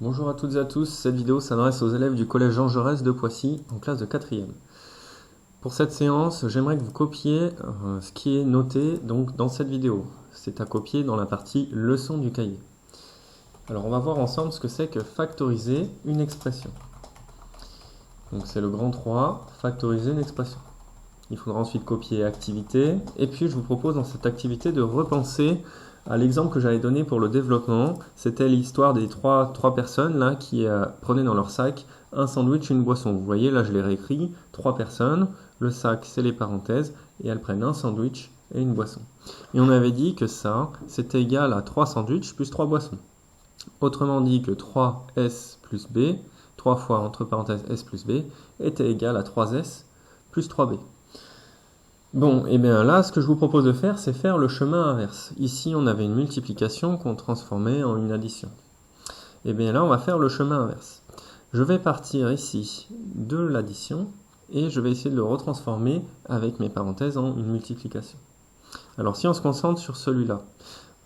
Bonjour à toutes et à tous, cette vidéo s'adresse aux élèves du collège Jean Jaurès de Poissy en classe de 4e. Pour cette séance, j'aimerais que vous copiez ce qui est noté donc, dans cette vidéo. C'est à copier dans la partie leçon du cahier. Alors on va voir ensemble ce que c'est que factoriser une expression. Donc c'est le grand 3, factoriser une expression. Il faudra ensuite copier activité, et puis je vous propose dans cette activité de repenser à l'exemple que j'avais donné pour le développement. C'était l'histoire des trois personnes là, qui prenaient dans leur sac un sandwich et une boisson. Vous voyez, là je l'ai réécrit, 3 personnes, le sac c'est les parenthèses, et elles prennent un sandwich et une boisson. Et on avait dit que ça, c'était égal à 3 sandwichs plus 3 boissons. Autrement dit que 3S plus B, 3 fois entre parenthèses S plus B, était égal à 3S plus 3B. Bon, et bien là, ce que je vous propose de faire, c'est faire le chemin inverse. Ici, on avait une multiplication qu'on transformait en une addition. Et bien là, on va faire le chemin inverse. Je vais partir ici de l'addition et je vais essayer de le retransformer avec mes parenthèses en une multiplication. Alors si on se concentre sur celui-là,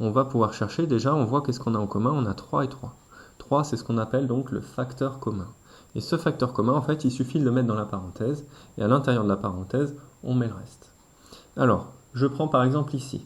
on va pouvoir chercher déjà, on voit qu'est-ce qu'on a en commun, on a 3 et 3. 3, c'est ce qu'on appelle donc le facteur commun. Et ce facteur commun, en fait, il suffit de le mettre dans la parenthèse, et à l'intérieur de la parenthèse, on met le reste. Alors, je prends par exemple ici,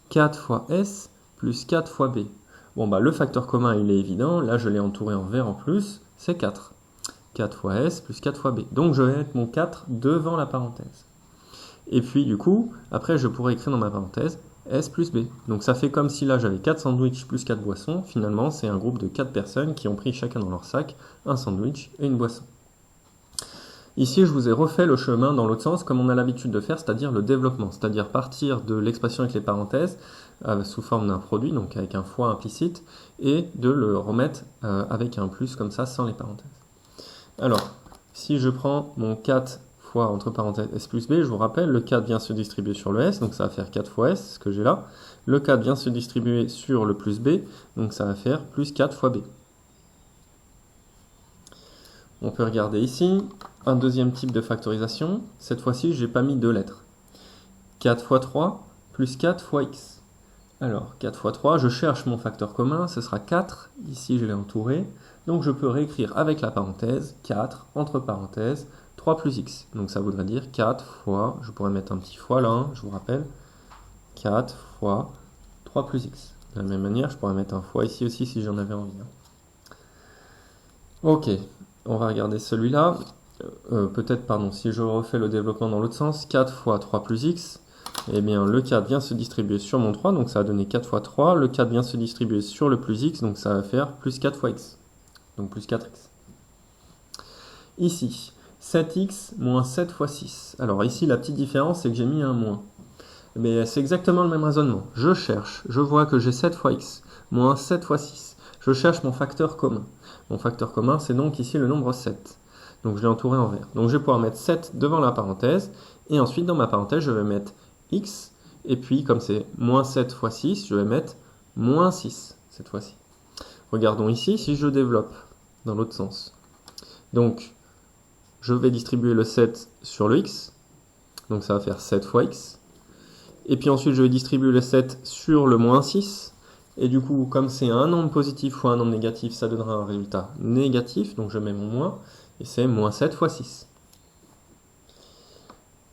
4 fois S plus 4 fois B. Bon, bah le facteur commun, il est évident, là je l'ai entouré en vert en plus, c'est 4. 4 fois S plus 4 fois B. Donc je vais mettre mon 4 devant la parenthèse. Et puis du coup, après je pourrais écrire dans ma parenthèse S plus B. Donc ça fait comme si là j'avais 4 sandwichs plus 4 boissons. Finalement, c'est un groupe de 4 personnes qui ont pris chacun dans leur sac un sandwich et une boisson. Ici, je vous ai refait le chemin dans l'autre sens, comme on a l'habitude de faire, c'est-à-dire le développement, c'est-à-dire partir de l'expression avec les parenthèses sous forme d'un produit, donc avec un fois implicite, et de le remettre avec un plus comme ça, sans les parenthèses. Alors, si je prends mon 4 fois entre parenthèses S plus B, je vous rappelle, le 4 vient se distribuer sur le S, donc ça va faire 4 fois S, ce que j'ai là. Le 4 vient se distribuer sur le plus B, donc ça va faire plus 4 fois B. On peut regarder ici, un deuxième type de factorisation. Cette fois-ci, je n'ai pas mis 2 lettres. 4 fois 3 plus 4 fois x. Alors, 4 fois 3, je cherche mon facteur commun, ce sera 4. Ici, je l'ai entouré. Donc, je peux réécrire avec la parenthèse 4, entre parenthèses, 3 plus x. Donc, ça voudrait dire 4 fois, je pourrais mettre un petit fois là, je vous rappelle, 4 fois 3 plus x. De la même manière, je pourrais mettre un fois ici aussi si j'en avais envie. Ok. On va regarder celui-là, si je refais le développement dans l'autre sens, 4 fois 3 plus x, eh bien le 4 vient se distribuer sur mon 3, donc ça va donner 4 fois 3, le 4 vient se distribuer sur le plus x, donc ça va faire plus 4 fois x, donc plus 4x. Ici, 7x moins 7 fois 6. Alors ici, la petite différence, c'est que j'ai mis un moins. Mais c'est exactement le même raisonnement. Je cherche, je vois que j'ai 7 fois x, moins 7 fois 6. Je cherche mon facteur commun. Mon facteur commun, c'est donc ici le nombre 7. Donc je l'ai entouré en vert. Donc je vais pouvoir mettre 7 devant la parenthèse. Et ensuite, dans ma parenthèse, je vais mettre x. Et puis, comme c'est moins 7 fois 6, je vais mettre moins 6 cette fois-ci. Regardons ici, si je développe dans l'autre sens. Donc, je vais distribuer le 7 sur le x. Donc ça va faire 7 fois x. Et puis ensuite, je vais distribuer le 7 sur le moins 6. Et du coup, comme c'est un nombre positif ou un nombre négatif, ça donnera un résultat négatif. Donc je mets mon moins. Et c'est moins 7 fois 6.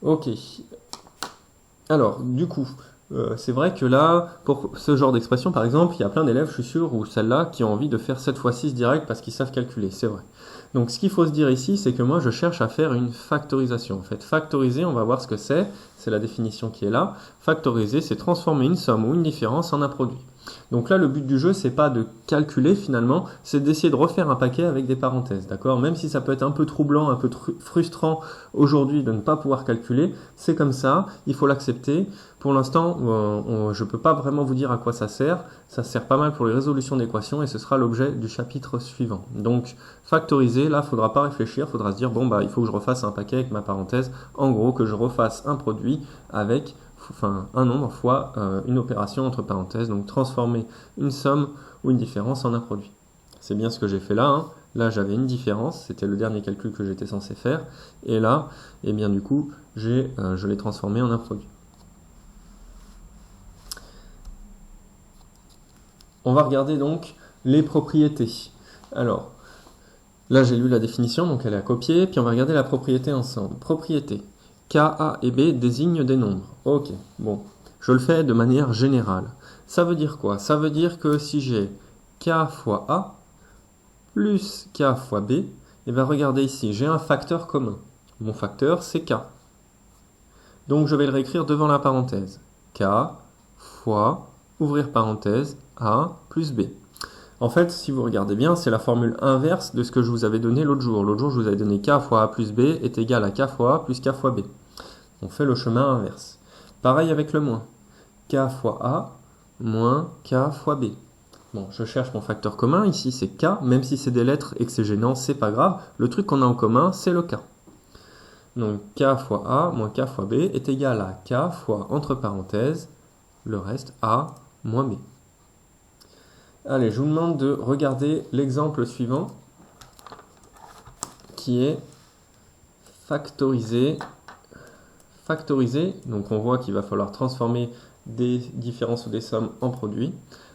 Ok. Alors, du coup, c'est vrai que là, pour ce genre d'expression, par exemple, il y a plein d'élèves, je suis sûr, ou celles-là, qui ont envie de faire 7 fois 6 direct parce qu'ils savent calculer. C'est vrai. Donc ce qu'il faut se dire ici, c'est que moi, je cherche à faire une factorisation. En fait, factoriser, on va voir ce que c'est. C'est la définition qui est là. Factoriser, c'est transformer une somme ou une différence en un produit. Donc là, le but du jeu, c'est pas de calculer finalement, c'est d'essayer de refaire un paquet avec des parenthèses, d'accord? Même si ça peut être un peu troublant, un peu frustrant aujourd'hui de ne pas pouvoir calculer, c'est comme ça, il faut l'accepter. Pour l'instant, je ne peux pas vraiment vous dire à quoi ça sert sert pas mal pour les résolutions d'équations et ce sera l'objet du chapitre suivant. Donc, factoriser, là, il ne faudra pas réfléchir, il faudra se dire, bon, bah, il faut que je refasse un paquet avec ma parenthèse, en gros, que je refasse un produit avec un nombre fois une opération entre parenthèses, donc transformer une somme ou une différence en un produit. C'est bien ce que j'ai fait là. Hein. Là, j'avais une différence, c'était le dernier calcul que j'étais censé faire. Et là, eh bien, du coup, je l'ai transformé en un produit. On va regarder donc les propriétés. Alors, là j'ai lu la définition, donc elle est à copier, puis on va regarder la propriété ensemble. Propriété. K, A et B désignent des nombres. Ok, bon, je le fais de manière générale. Ça veut dire quoi? Ça veut dire que si j'ai K fois A plus K fois B, et bien regardez ici, j'ai un facteur commun. Mon facteur c'est K. Donc je vais le réécrire devant la parenthèse. K fois, ouvrir parenthèse, A plus B. En fait, si vous regardez bien, c'est la formule inverse de ce que je vous avais donné l'autre jour. L'autre jour, je vous avais donné K fois A plus B est égal à K fois A plus K fois B. On fait le chemin inverse. Pareil avec le moins. K fois A moins K fois B. Bon, je cherche mon facteur commun. Ici, c'est K. Même si c'est des lettres et que c'est gênant, c'est pas grave. Le truc qu'on a en commun, c'est le K. Donc, K fois A moins K fois B est égal à K fois, entre parenthèses, le reste, A moins B. Allez, je vous demande de regarder l'exemple suivant, qui est factoriser. Factoriser, donc on voit qu'il va falloir transformer des différences ou des sommes en produits.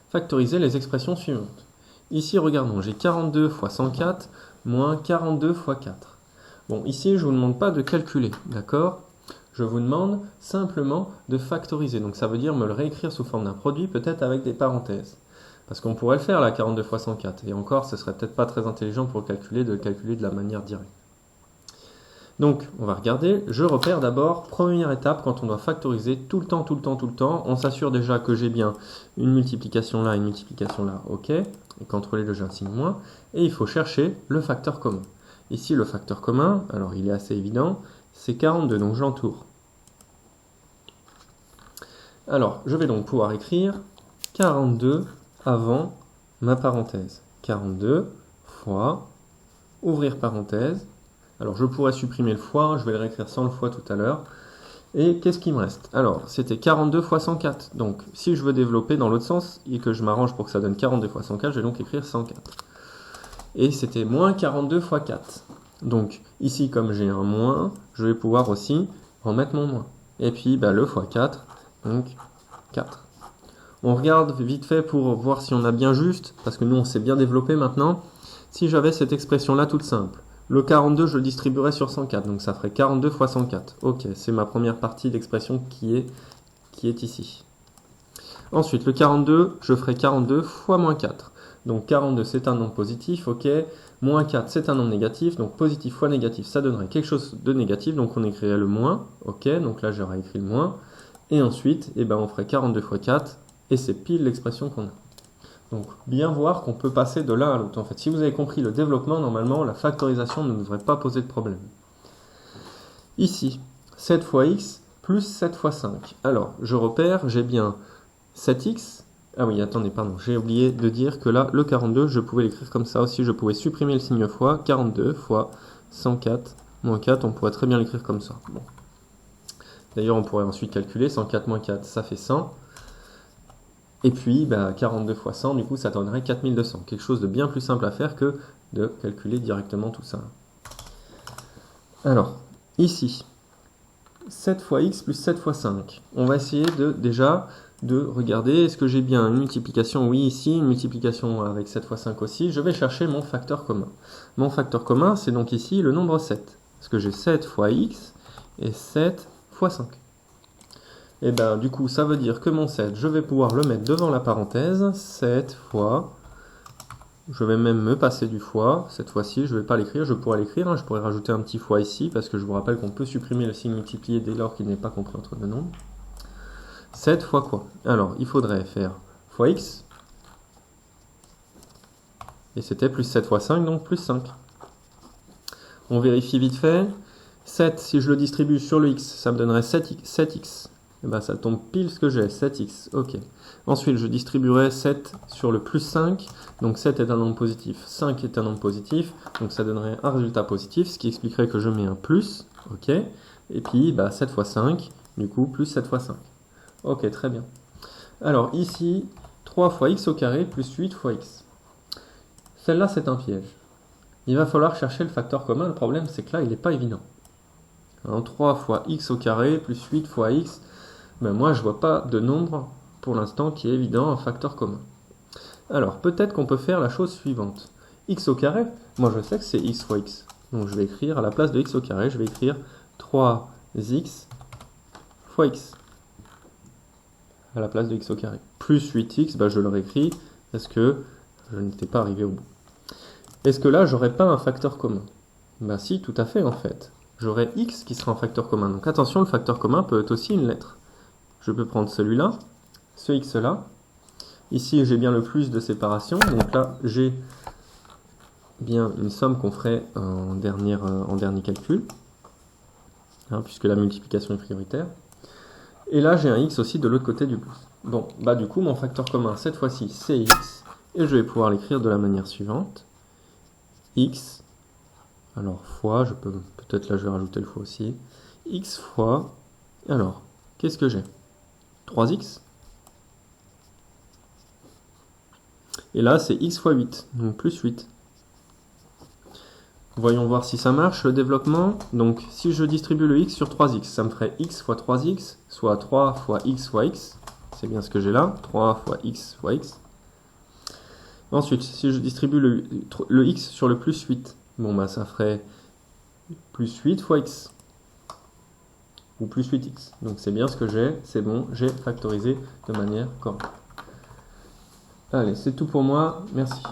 Factoriser les expressions suivantes. Ici, regardons, j'ai 42 fois 104 moins 42 fois 4. Bon, ici, je ne vous demande pas de calculer, d'accord? Je vous demande simplement de factoriser. Donc ça veut dire me le réécrire sous forme d'un produit, peut-être avec des parenthèses. Parce qu'on pourrait le faire, là, 42 fois 104. Et encore, ce serait peut-être pas très intelligent pour calculer, de le calculer de la manière directe. Donc, on va regarder. Je repère d'abord, première étape, quand on doit factoriser tout le temps, on s'assure déjà que j'ai bien une multiplication là, une multiplication là, ok. Et qu'entre les deux, j'ai un signe moins. Et il faut chercher le facteur commun. Ici, le facteur commun, alors il est assez évident, c'est 42, donc je l'entoure. Alors, je vais donc pouvoir écrire 42 avant ma parenthèse. 42 fois, ouvrir parenthèse. Alors, je pourrais supprimer le fois, je vais le réécrire sans le fois tout à l'heure. Et qu'est-ce qui me reste? Alors, c'était 42 fois 104. Donc, si je veux développer dans l'autre sens et que je m'arrange pour que ça donne 42 fois 104, je vais donc écrire 104. Et c'était moins 42 fois 4. Donc, ici, comme j'ai un moins, je vais pouvoir aussi en mettre mon moins. Et puis, le fois 4, donc 4. On regarde vite fait pour voir si on a bien juste, parce que nous, on s'est bien développé maintenant. Si j'avais cette expression-là toute simple, le 42, je le distribuerais sur 104, donc ça ferait 42 fois 104. Ok, c'est ma première partie d'expression qui est ici. Ensuite, le 42, je ferai 42 fois moins 4. Donc 42, c'est un nombre positif, ok. Moins 4, c'est un nombre négatif, donc positif fois négatif, ça donnerait quelque chose de négatif, donc on écrirait le moins, ok. Donc là, j'aurais écrit le moins. Et ensuite, on ferait 42 fois 4, et c'est pile l'expression qu'on a. Donc, bien voir qu'on peut passer de l'un à l'autre. En fait, si vous avez compris le développement, normalement, la factorisation ne devrait pas poser de problème. Ici, 7 fois x plus 7 fois 5. Alors, je repère, j'ai bien 7x. Ah oui, attendez, pardon, j'ai oublié de dire que là, le 42, je pouvais l'écrire comme ça aussi. Je pouvais supprimer le signe fois. 42 fois 104 moins 4, on pourrait très bien l'écrire comme ça. Bon. D'ailleurs, on pourrait ensuite calculer. 104 moins 4, ça fait 100. Et puis, 42 fois 100, du coup, ça donnerait 4200. Quelque chose de bien plus simple à faire que de calculer directement tout ça. Alors, ici, 7 fois x plus 7 fois 5. On va essayer déjà de regarder, est-ce que j'ai bien une multiplication? Oui, ici, une multiplication avec 7 fois 5 aussi. Je vais chercher mon facteur commun. Mon facteur commun, c'est donc ici le nombre 7. Parce que j'ai 7 fois x et 7 fois 5. Et du coup, ça veut dire que mon 7, je vais pouvoir le mettre devant la parenthèse. 7 fois, je vais même me passer du fois. Cette fois-ci, je ne vais pas l'écrire, je pourrais l'écrire. Je pourrais rajouter un petit fois ici, parce que je vous rappelle qu'on peut supprimer le signe multiplié dès lors qu'il n'est pas compris entre deux nombres. 7 fois quoi? Alors, il faudrait faire fois x. Et c'était plus 7 fois 5, donc plus 5. On vérifie vite fait. 7, si je le distribue sur le x, ça me donnerait 7x. Ça tombe pile ce que j'ai, 7x, ok. Ensuite, je distribuerai 7 sur le plus 5, donc 7 est un nombre positif, 5 est un nombre positif, donc ça donnerait un résultat positif, ce qui expliquerait que je mets un plus, ok. Et puis, 7 fois 5, du coup, plus 7 fois 5. Ok, très bien. Alors, ici, 3 fois x au carré plus 8 fois x. Celle-là, c'est un piège. Il va falloir chercher le facteur commun, le problème, c'est que là, il n'est pas évident. 3 fois x au carré plus 8 fois x, moi, je ne vois pas de nombre, pour l'instant, qui est évident, un facteur commun. Alors, peut-être qu'on peut faire la chose suivante. x au carré, moi je sais que c'est x fois x. Donc je vais écrire à la place de x au carré, je vais écrire 3x fois x à la place de x au carré. Plus 8x, bah, je le réécris parce que je n'étais pas arrivé au bout. Est-ce que là, j'aurais pas un facteur commun? Bah si, tout à fait en fait. J'aurai x qui sera un facteur commun. Donc attention, le facteur commun peut être aussi une lettre. Je peux prendre celui-là, ce x-là. Ici, j'ai bien le plus de séparation. Donc là, j'ai bien une somme qu'on ferait en dernier calcul, hein, puisque la multiplication est prioritaire. Et là, j'ai un x aussi de l'autre côté du pouce. Bon, bah du coup, mon facteur commun, cette fois-ci, c'est x. Et je vais pouvoir l'écrire de la manière suivante. X, alors fois, je peux peut-être là, je vais rajouter le fois aussi. X fois, alors, qu'est-ce que j'ai? 3x. Et là, c'est x fois 8, donc plus 8. Voyons voir si ça marche, le développement. Donc, si je distribue le x sur 3x, ça me ferait x fois 3x, soit 3 fois x fois x. C'est bien ce que j'ai là, 3 fois x fois x. Ensuite, si je distribue le x sur le plus 8, bon bah ça ferait plus 8 fois x. Ou plus 8x. Donc c'est bien ce que j'ai, c'est bon, j'ai factorisé de manière correcte. Allez, c'est tout pour moi, merci.